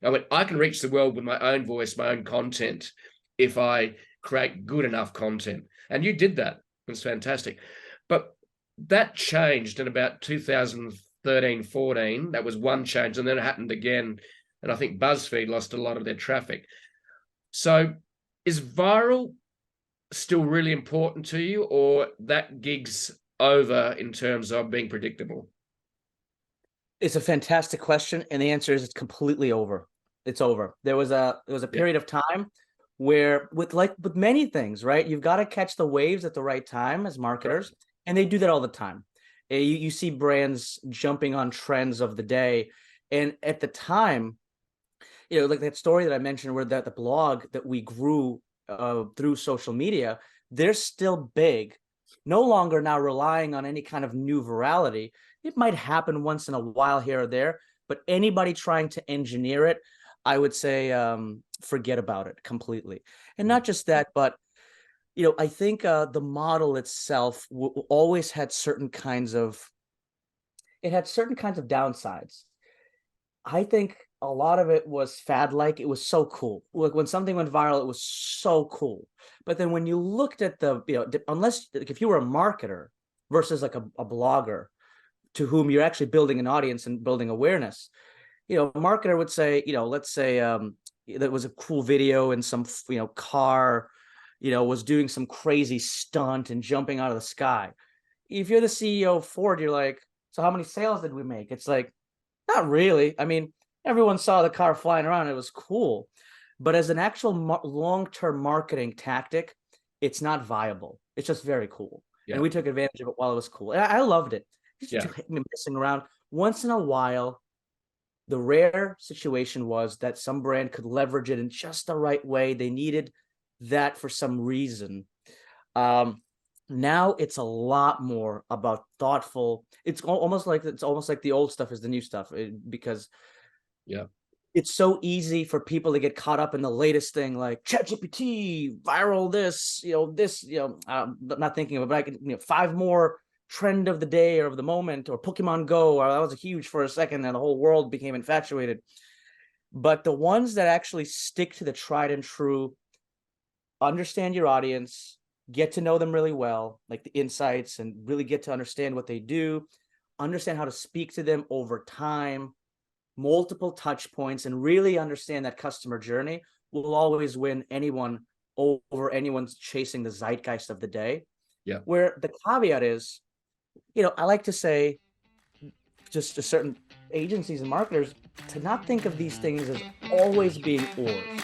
I went, I can reach the world with my own voice, my own content, if I create good enough content. And you did that. It's fantastic. But that changed in about 2013, 14. That was one change. And then it happened again. And I think BuzzFeed lost a lot of their traffic. So is viral still really important to you, or that gig's over in terms of being predictable? It's a fantastic question, and the answer is it's completely over. It's over. There was a period of time where with many things, right? You've got to catch the waves at the right time as marketers, and they do that all the time. You see brands jumping on trends of the day, and at the time, like that story that I mentioned where the blog that we grew through social media, they're still big, no longer now relying on any kind of new virality. It might happen once in a while here or there, but anybody trying to engineer it, I would say forget about it completely. And not just that, but I think the model itself always had certain kinds of downsides. I think a lot of it was fad-like. It was so cool. Like when something went viral, it was so cool. But then when you looked at unless if you were a marketer versus like a blogger to whom you're actually building an audience and building awareness, a marketer would say, let's say that was a cool video and some, car, was doing some crazy stunt and jumping out of the sky. If you're the CEO of Ford, you're like, so how many sales did we make? It's like, not really. I mean, everyone saw the car flying around. It was cool. But as an actual long-term marketing tactic, it's not viable. It's just very cool. Yeah. And we took advantage of it while it was cool. And I loved it. Just messing around. Once in a while, the rare situation was that some brand could leverage it in just the right way. They needed that for some reason. Now it's a lot more about thoughtful. It's almost like the old stuff is the new stuff, because it's so easy for people to get caught up in the latest thing, like ChatGPT, viral this, I'm not thinking of it, but I can, 5 more trend of the day or of the moment, or Pokemon Go, or that was huge for a second and the whole world became infatuated. But the ones that actually stick to the tried and true, understand your audience, get to know them really well, like the insights, and really get to understand what they do, understand how to speak to them over time, multiple touch points, and really understand that customer journey will always win anyone over anyone's chasing the zeitgeist of the day. Yeah. Where the caveat is, I like to say just to certain agencies and marketers to not think of these things as always being ors.